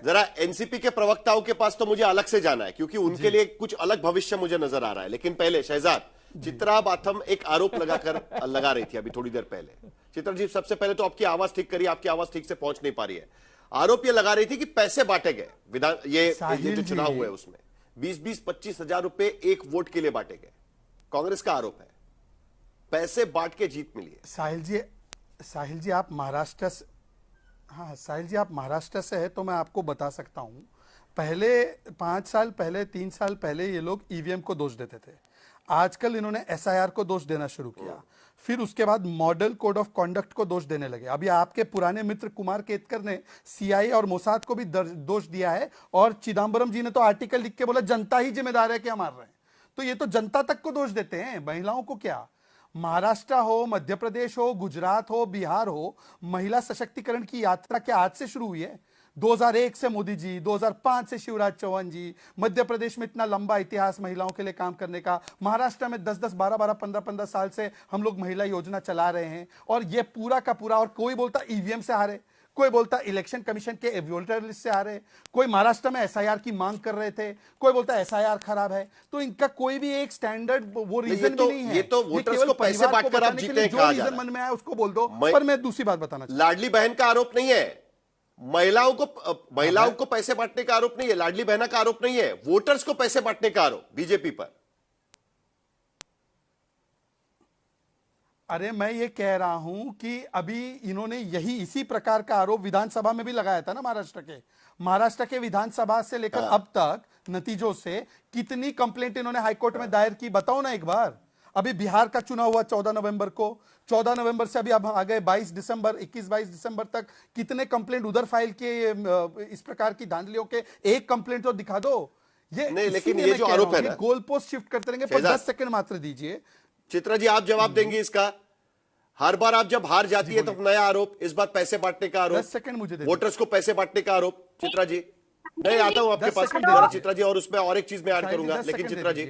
जरा एनसीपी के प्रवक्ताओं के पास तो मुझे अलग से जाना है, क्योंकि उनके लिए कुछ अलग भविष्य मुझे नजर आ रहा है। लेकिन पहले शहजाद, चित्रा बाथम एक आरोप लगा रही थी अभी थोड़ी देर पहले। चित्रा जी, सबसे पहले तो आपकी आवाज ठीक करिए, आपकी आवाज ठीक से पहुंच नहीं पा रही है। आरोप ये लगा रही थी कि पैसे बांटे गए विधान, ये जो चुनाव हुए उसमें 20-25 हजार रुपए एक वोट के लिए बांटे गए। कांग्रेस का आरोप है पैसे बांट के जीत मिली है। साहिल जी आप महाराष्ट्र से, हाँ साहिल जी आप महाराष्ट्र से है तो मैं आपको बता सकता हूं, पहले 5 साल पहले 3 साल पहले ये लोग ईवीएम को दोष देते थे। आजकल इन्होंने एसआईआर को दोष देना शुरू किया, फिर उसके बाद मॉडल कोड ऑफ कॉन्डक्ट को दोष देने लगे। अभी आपके पुराने मित्र कुमार केतकर ने सीआईए और मोसाद को भी दोष दिया है, और चिदम्बरम जी ने तो आर्टिकल लिख के बोला जनता ही जिम्मेदार है कि हम मार रहे हैं। तो ये तो जनता तक को दोष देते हैं, महिलाओं को क्या। महाराष्ट्र हो, मध्य प्रदेश हो, गुजरात हो, बिहार हो, महिला सशक्तिकरण की यात्रा क्या आज से शुरू हुई है? 2001 से मोदी जी, 2005 से शिवराज चौहान जी, मध्य प्रदेश में इतना लंबा इतिहास महिलाओं के लिए काम करने का, महाराष्ट्र में 10-10, 12-12, 15-15 साल से हम लोग महिला योजना चला रहे हैं, और ये पूरा का पूरा। और कोई बोलता ईवीएम से हारे, कोई बोलता इलेक्शन कमीशन के वोटर लिस्ट से हारे, कोई महाराष्ट्र में एसआईआर की मांग कर रहे थे, कोई बोलता एसआईआर खराब है। तो इनका कोई भी एक स्टैंडर्ड वो रीजन भी नहीं है। ये तो वोटर्स को पैसे बांटकर आप जीते हैं, जो रीजन मन में आया उसको बोल दो। पर मैं दूसरी बात बताना चाहता हूं, लाडली बहन का आरोप नहीं है, महिलाओं को पैसे बांटने का आरोप नहीं है, लाडली बहना का आरोप नहीं है, वोटर्स को पैसे बांटने का आरोप बीजेपी पर। अरे मैं ये कह रहा हूं कि अभी इन्होंने इसी प्रकार का आरोप विधानसभा में भी लगाया था ना। महाराष्ट्र के विधानसभा से लेकर अब तक नतीजों से कितनी कंप्लेंट इन्होंने हाईकोर्ट में दायर की, बताओ ना एक बार। अभी बिहार का चुनाव हुआ 14 नवंबर को, 14 नवंबर से अभी अब आ गए 21-22 दिसंबर तक, कितने कंप्लेंट उधर फाइल किए इस प्रकार की धांधलियों के। एक कंप्लेंट तो दिखा दो। ये नहीं, लेकिन ये जो आरोप है ना, गोल पोस्ट शिफ्ट करते रहेंगे। पर 10 सेकंड मात्र दीजिए। चित्रा जी, आप जवाब देंगे इसका? हर बार आप जब हार जाती है तो नया आरोप, इस बार पैसे बांटने का आरोप, 10 सेकंड मुझे दे, वोटर्स को पैसे बांटने का आरोप। चित्रा जी, नहीं आता हूं आपके पास चित्रा जी, और उसमें और एक चीज मैं ऐड करूंगा। लेकिन चित्रा जी,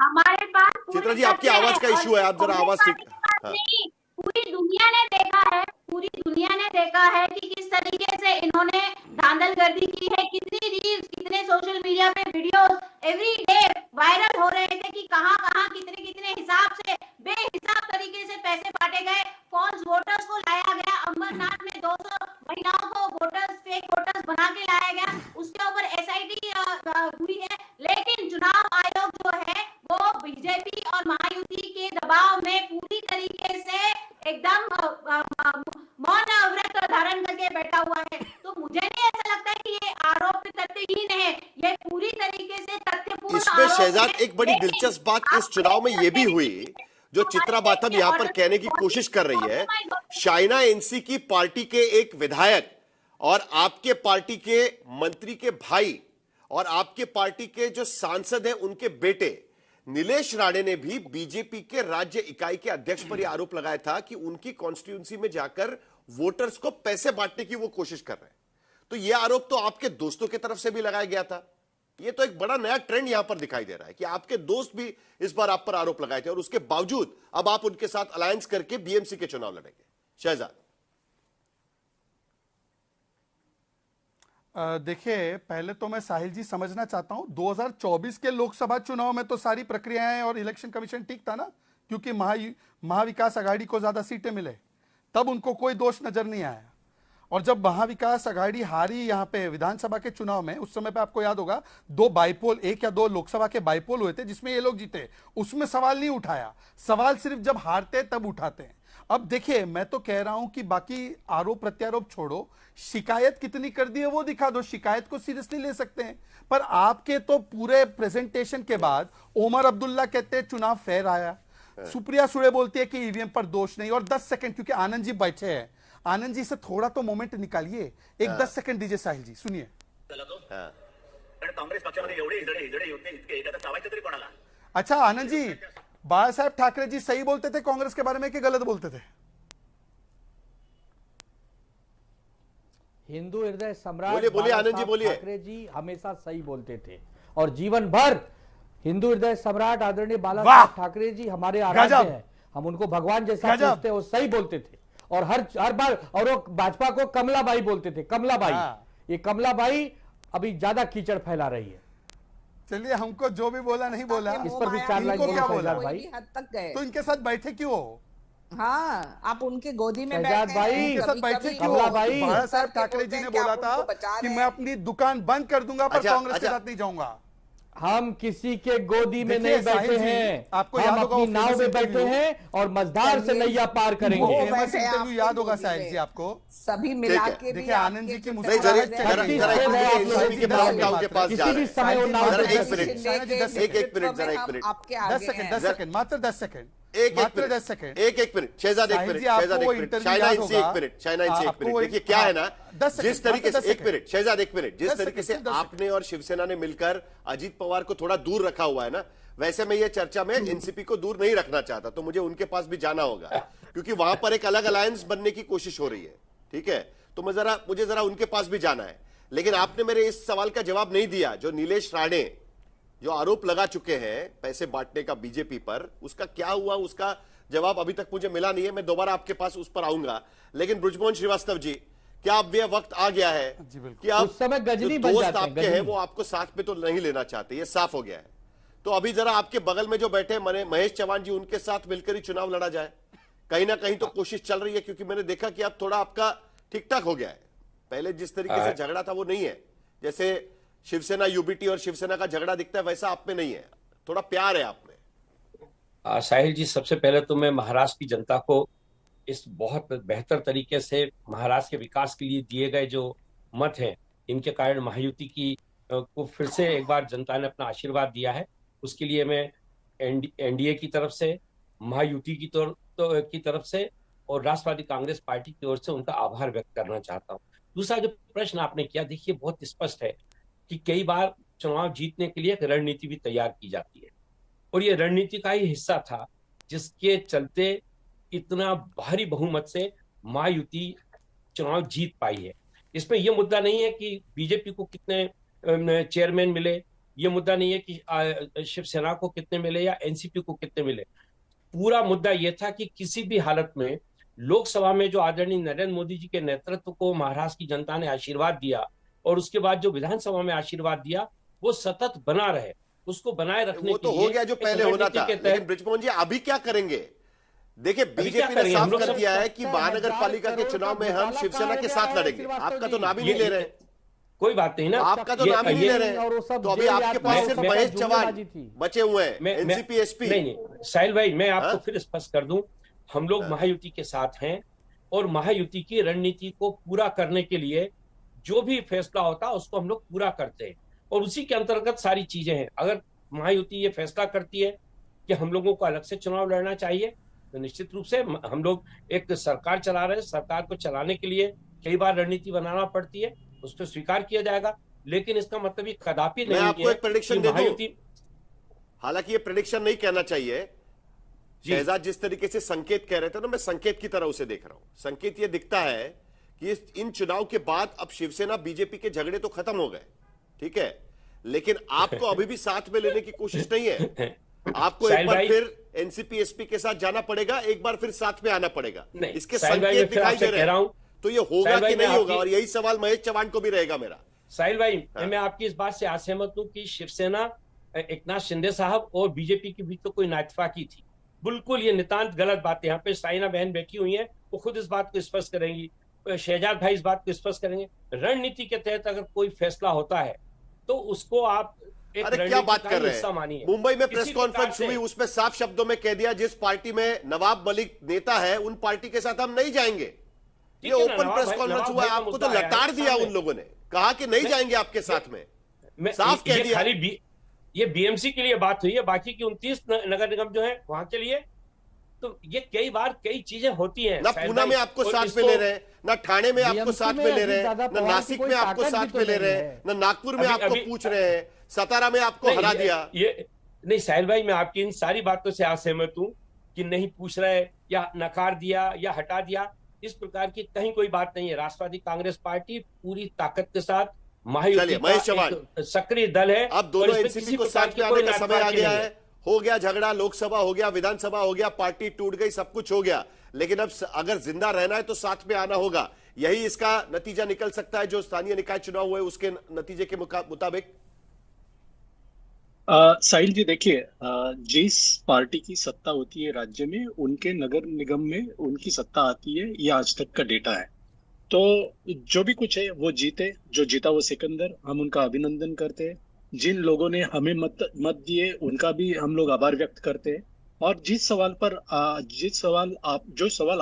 हमारे पास चित्रा जी आपकी आवाज का इशू है, आप जरा आवाज ठीक। पूरी दुनिया ने देखा है, पूरी दुनिया ने देखा है कि किस तरीके से इन्होंने धांधलगर्दी की है। कितनी रील्स, कितने सोशल मीडिया पे वीडियोस एवरी डे वायरल हो रहे थे कि कहां कितने हिसाब से बेहिसाब तरीके से पैसे बांटे गए। फॉल्स वोटर्स को लाया गया, अमरनाथ में 200 महिलाओं को वोटर्स, फेक वोटर्स बना के लाया गया, उसके ऊपर एसआईटी हुई है। लेकिन चुनाव आयोग जो है वो बीजेपी और महायुति के दबाव में पूरी तरीके से एकदम मौन व्रत धारण करके बैठा हुआ है। तो मुझे नहीं ऐसा लगता है कि ये आरोप तथ्यहीन है, ये पूरी तरीके से तथ्यपूर्ण। इसमें शहजाद एक बड़ी दिलचस्प बात इस चुनाव में यह भी हुई, जो चित्रा बाथम यहां पर कहने की कोशिश कर रही है। शाइना एनसी की पार्टी के एक विधायक और आपके पार्टी के मंत्री के भाई और आपके पार्टी के जो सांसद हैं उनके बेटे नीलेश राणे ने भी बीजेपी के राज्य इकाई के अध्यक्ष पर यह आरोप लगाया था कि उनकी कॉन्स्टिट्यूंसी में जाकर वोटर्स को पैसे बांटने की वो कोशिश कर रहे हैं। तो यह आरोप तो आपके दोस्तों की तरफ से भी लगाया गया था। यह तो एक बड़ा नया ट्रेंड यहां पर दिखाई दे रहा है कि आपके दोस्त भी इस बार आप पर आरोप लगाए थे, और उसके बावजूद अब आप उनके साथ अलायंस करके बीएमसी के चुनाव लड़ेंगे। शहजाद, देखिए पहले तो मैं साहिल जी समझना चाहता हूं, 2024 के लोकसभा चुनाव में तो सारी प्रक्रियाएं और इलेक्शन कमीशन ठीक था ना, क्योंकि महाविकास आघाड़ी को ज्यादा सीटें मिले, तब उनको कोई दोष नजर नहीं आया। और जब महाविकास आघाड़ी हारी यहां पे विधानसभा के चुनाव में, उस समय पे आपको याद होगा 2 बाइपोल, 1 या 2 लोकसभा के बाइपोल हुए थे जिसमें ये लोग जीते, उसमें सवाल नहीं उठाया। सवाल सिर्फ जब हारते तब उठाते हैं। अब देखिए मैं तो कह रहा हूं कि बाकी आरोप प्रत्यारोप छोड़ो, शिकायत कितनी कर दी है वो दिखा दो। शिकायत को सीरियसली ले सकते हैं, पर आपके तो पूरे प्रेजेंटेशन के बाद ओमर अब्दुल्ला कहते हैं चुनाव फेयर आया, सुप्रिया सुळे बोलती है कि ईवीएम पर दोष नहीं। और 10 सेकंड, क्योंकि आनंद जी बैठे हैं, आनंद जी से थोड़ा तो मोमेंट निकालिए, एक 10 सेकंड दीजिए। साहिल जी सुनिए। काँग्रेस पक्षामध्ये एवढे हिजडे होते इतके, एखादा चावायचं तरी कोणाला? अच्छा आनंद जी, बाळासाहेब ठाकरे जी सही बोलते थे कांग्रेस के बारे में कि गलत बोलते थे? हिंदू हृदय सम्राट बोलिए आनंद जी, बोलिए। ठाकरे जी हमेशा सही बोलते थे और जीवन भर हिंदू हृदय सम्राट आदरणीय बाला साहब ठाकरे जी हमारे आराध्य हैं, हम उनको भगवान जैसा समझते, वो सही बोलते थे। और हर बार, और वो भाजपा को कमलाबाई बोलते थे, कमलाबाई। ये कमला भाई अभी ज्यादा कीचड़ फैला रही है। चलिए, हमको जो भी बोला नहीं बोला, इस पर भी चार लाइन इनको क्या बोलो बोला शहजाद भाई। हद तक गए। तो इनके साथ बैठे क्यों? हाँ, आप उनके गोदी में शहजाद बैठे भाई, हैं, इनके साथ कभी- बैठे कभी- क्यों? कमला भाई, बाला साहब करके ठाकरे जी बोलते ने हैं कि बोला आप था उनको बचा कि रहे मैं हैं। अपनी दुकान बंद कर दूंगा, पर अच्छा, कांग्रेस के अच्छा। साथ नहीं जाऊंगा। हम किसी के गोदी में देखिए, नहीं बैठे साहिल जी, हैं, आपको हम याद होगा अपनी वो नाव famous में बैठे interview- हैं और मझधार से चलिए, नैया पार वो करेंगे। फेमस बैठे इंटरव्यू आपके याद होगा गोदी साहिल में। जी आपको? सभी मिला ठीक है। के भी देखिए, आनंद जी आपके की जो मुस्कुराहट नहीं, टकराव जरा है, जरा छत्तीस एक से मिनट, आप एनसीपी के लोग प्रवक्ता उनके पास किसी जा भी रहे समय हैं। वो नाव जरा में एक बैठे मिनट, शायद जी, 10 एक मिनट, जरा एक हम मिनट। आपके 10 आगे सेकंड, हैं। 10 सेकंड, मात्र 10 सेकंड, एक मात्र मिनट, 10 सेकंड। एक मिनट, शहजाद एक साहिल मिनट, जी, आपको शहजाद वो एक मिनट, इंटरव्यू शाइना याद इनसे होगा? एक मिनट, शाइना इनसे एक आपको मिनट। वो- देखिए क्या है ना, 10 सेकंड, जिस तरीके मात्र से 10 एक मिनट, शहजाद एक मिनट, जिस 10 तरीके से सेकंड, 10 आपने और शिवसेना ने मिलकर अजीत पवार को थोड़ा दूर रखा हुआ है ना, वैसे मैं ये चर्चा में एनसीपी को दूर नहीं रखना चाहता, तो मुझे उनके पास भी जाना होगा, क्योंकि वहां पर एक अलग अलायंस बनने की कोशिश हो रही है। ठीक है, तो मुझे जरा उनके पास भी जाना है। लेकिन आपने मेरे इस सवाल का जवाब नहीं दिया, जो नीलेश राणे जो आरोप लगा चुके हैं पैसे बांटने का बीजेपी पर, उसका क्या हुआ, उसका जवाब अभी तक मुझे मिला नहीं है। मैं दोबारा आपके पास उस पर आऊंगा। लेकिन ब्रजमोहन श्रीवास्तव जी, क्या अब यह वक्त आ गया है जी, बिल्कुल। कि आप उस समय गजनी जो बन दोस्त जाते हैं, आपके हैं गजनी। वो आपको साथ में तो नहीं लेना चाहते, ये साफ हो गया है। तो अभी जरा आपके बगल में जो बैठे महेश चौहान जी, उनके साथ मिलकर ही चुनाव लड़ा जाए। कहीं ना कहीं तो कोशिश चल रही है, क्योंकि मैंने देखा कि अब थोड़ा आपका ठीक ठाक हो गया है। पहले जिस तरीके से झगड़ा था वो नहीं है, जैसे शिवसेना यूबीटी और शिवसेना का झगड़ा दिखता है वैसा आप में नहीं है, थोड़ा प्यार है आप में। साहिल जी, सबसे पहले तो मैं महाराष्ट्र की जनता को इस बहुत बेहतर तरीके से महाराष्ट्र के विकास के लिए दिए गए जो मत हैं, इनके कारण महायुति की को फिर से एक बार जनता ने अपना आशीर्वाद दिया है। उसके लिए मैं एनडीए की तरफ से, महायुति की तरफ से और राष्ट्रवादी कांग्रेस पार्टी की ओर से उनका आभार व्यक्त करना चाहता हूँ। दूसरा जो प्रश्न आपने किया, देखिए बहुत स्पष्ट है कि कई बार चुनाव जीतने के लिए एक रणनीति भी तैयार की जाती है, और ये रणनीति का ही हिस्सा था जिसके चलते इतना भारी बहुमत से महायुति चुनाव जीत पाई है। इसमें यह मुद्दा नहीं है कि बीजेपी को कितने चेयरमैन मिले, ये मुद्दा नहीं है कि शिवसेना को कितने मिले या एनसीपी को कितने मिले। पूरा मुद्दा यह था कि किसी भी हालत में लोकसभा में जो आदरणीय नरेंद्र मोदी जी के नेतृत्व को महाराष्ट्र की जनता ने आशीर्वाद दिया, और उसके बाद जो विधानसभा में आशीर्वाद दिया, वो सतत बना रहे, उसको बनाए रखने वो तो के हो लिए गया जो एक पहले होना रणनीति था। के लेकिन तहत ब्रिजमोहन जी, अभी क्या करेंगे? देखिए, क्या बीजेपी ने करेंगे? हम साफ लोग कर सब दिया है कि महानगर पालिका के चुनाव में हम शिवसेना के साथ लड़ेंगे। आपका तो नाम ही नहीं ले रहे हैं, कोई बात नहीं ना, आपका तो नाम ही नहीं ले रहे और वो हैं। सब तो अभी जेल आपके यात्रा पास और सिर्फ सब महेश जुमलेबाजी चौहान थी। बचे हुए हैं, एनसीपी एसपी। नहीं, साहिल भाई, मैं आपको हाँ? फिर स्पष्ट कर दूं, हम लोग महायुति के साथ हैं, और महायुति की रणनीति को पूरा करने के लिए जो भी फैसला होता है उसको हम लोग पूरा करते हैं, और उसी के अंतर्गत सारी चीजें हैं। अगर महायुति ये फैसला करती है कि हम लोगों को अलग से चुनाव लड़ना चाहिए, तो निश्चित रूप से हम लोग एक सरकार चला रहे हैं, सरकार को चलाने के लिए कई बार रणनीति बनाना पड़ती है, उसको स्वीकार किया जाएगा। लेकिन इसका मतलब ये कदापि मैं नहीं आपको है एक prediction कि दे दूं। महायुति, हालांकि ये प्रेडिक्शन नहीं कहना चाहिए। जी। शहजाद जिस तरीके से संकेत कह रहे थे ना, मैं संकेत की तरह उसे देख रहा हूं। संकेत ये दिखता है कि इन चुनाव के बाद अब शिवसेना बीजेपी के झगड़े तो खत्म हो गए, ठीक है, लेकिन आपको अभी भी साथ में लेने की कोशिश नहीं है। आपको एक साहिल बार भाई- फिर एनसीपी एसपी के साथ जाना पड़ेगा, एक बार फिर साथ में आना पड़ेगा। नहीं, इसके साहिल भाई, संकेत मैं फिर दिखाई आपसे दे रहे कह रहा हैं। हूं, तो ये होगा साहिल भाई, कि नहीं मैं होगा, आपकी- और यही सवाल महेश चौहान को भी रहेगा मेरा। साहिल भाई, हाँ। मैं आपकी इस बात से असहमत हूं कि शिवसेना, एकनाथ शिंदे साहब और बीजेपी के बीच तो कोई नाइतफाकी थी। बिल्कुल ये नितांत गलत बात है। यहाँ पे साइना बहन बैठी हुई है, वो खुद इस बात को स्पष्ट करेंगी, शहजाद भाई इस बात को स्पष्ट करेंगे। रणनीति के तहत अगर कोई फैसला होता है तो उसको आप एक अरे क्या रणनीति बात का कर ही रहे हिस्सा हैं? मानिए। मुंबई में किसी प्रेस भी कॉन्फ्रेंस प्रकार हुई, से- उसमें साफ शब्दों में कह दिया जिस पार्टी में नवाब मलिक नेता है उन पार्टी के साथ हम नहीं जाएंगे। ये ठीक है ना, ओपन नवाब प्रेस भाई- कॉन्फ्रेंस नवाब हुआ, भाई का आपको तो मुद्दा आया है लताड़ दिया सामने। उन लोगों ने, कहा कि नहीं जाएंगे आपके साथ में, साफ कह दिया। ये बीएमसी के लिए बात हुई है, बाकी की 29 नगर निगम जो है वहां के लिए। तो ये कई बार कई चीजें होती हैं। ना साहिल पूना भाई, में आपको और साथ में इसको- ले रहे हैं, ना ठाणे में आपको BMC साथ में में ले अजीत रहे हैं, दादा ना पवार की नासिक कोई में आपको ताकत साथ भी तो में ले नहीं रहे है। हैं, ना नागपुर में अभी- आपको अभी- पूछ रहे हैं, सतारा में आपको नहीं, हरा दिया। ये नहीं साहिल भाई, मैं आपकी इन सारी बातों से असहमत हूं कि नहीं पूछ रहे या नकार दिया या हटा दिया, इस प्रकार की कहीं कोई बात नहीं है। राष्ट्रवादी कांग्रेस पार्टी पूरी ताकत के साथ महायुति चलिए, का महेश चौहान, एक सक्रिय दल है। अब और दोनों इसमें एनसीपी किसी को प्रकार साथ की में कोई आने का समय आ नाटकबाजी गया नहीं है। हो गया झगड़ा, लोकसभा हो गया, विधानसभा हो गया, पार्टी टूट गई, सब कुछ हो गया, लेकिन अब अगर जिंदा रहना है तो साथ में आना होगा। यही इसका नतीजा निकल सकता है जो स्थानीय निकाय चुनाव हुए उसके नतीजे के मुताबिक? साहिल जी देखिए, जिस पार्टी की सत्ता होती है राज्य में, उनके नगर निगम में उनकी सत्ता आती है, ये आज तक का डेटा है। तो जो भी कुछ है वो जीते, जो जीता वो सिकंदर, हम उनका अभिनंदन करते हैं। जिन लोगों ने हमें मत दिए उनका भी हम लोग आभार व्यक्त करते हैं। और जिस सवाल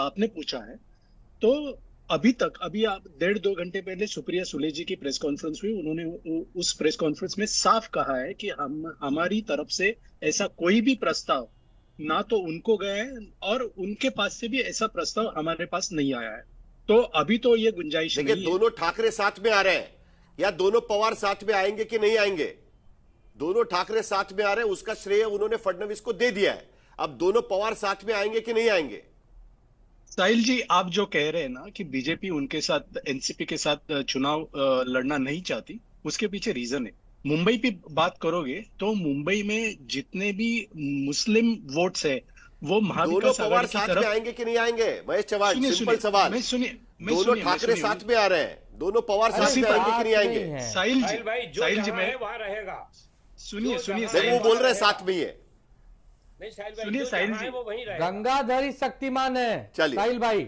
आपने पूछा है, तो अभी आप 1.5-2 घंटे पहले सुप्रिया सुले जी की प्रेस कॉन्फ्रेंस हुई, उन्होंने उस प्रेस कॉन्फ्रेंस में साफ कहा है कि हमारी तरफ से ऐसा कोई भी प्रस्ताव ना तो उनको गया है और उनके पास से भी ऐसा प्रस्ताव हमारे पास नहीं आया है। तो अभी तो ये गुंजाइश देखिए, नहीं है। दोनों ठाकरे साथ में आ रहे हैं या दोनों पवार साथ में आएंगे कि नहीं आएंगे? दोनों ठाकरे साथ में आ रहे हैं, उसका श्रेय उन्होंने फडणवीस को दे दिया है। अब दोनों पवार साथ में आएंगे कि नहीं आएंगे? साहिल जी, आप जो कह रहे हैं ना कि बीजेपी उनके साथ, एनसीपी के साथ चुनाव लड़ना नहीं चाहती, उसके पीछे रीजन है। मुंबई की बात करोगे तो मुंबई में जितने भी मुस्लिम वोट्स है वो दोनों महाविकास पवार आघाड़ी की साथ में तरफ। आएंगे कि नहीं आएंगे? महेश चौहान, सुनिए, सिंपल सवाल। दोनों ठाकरे साथ में आ रहे हैं, दोनों पवार साथ में आएंगे कि नहीं आएंगे? साहिल भाई, जो जी जहां मैं है वहां रहेगा। सुनिए देखो, वो बोल रहे हैं साथ में ही है। नहीं साहिल भाई, सुनिए जो साहिल जहां जी, है वो वहीं रहेगा। गंगाधर ही शक्तिमान है चलिए। साहिल भाई।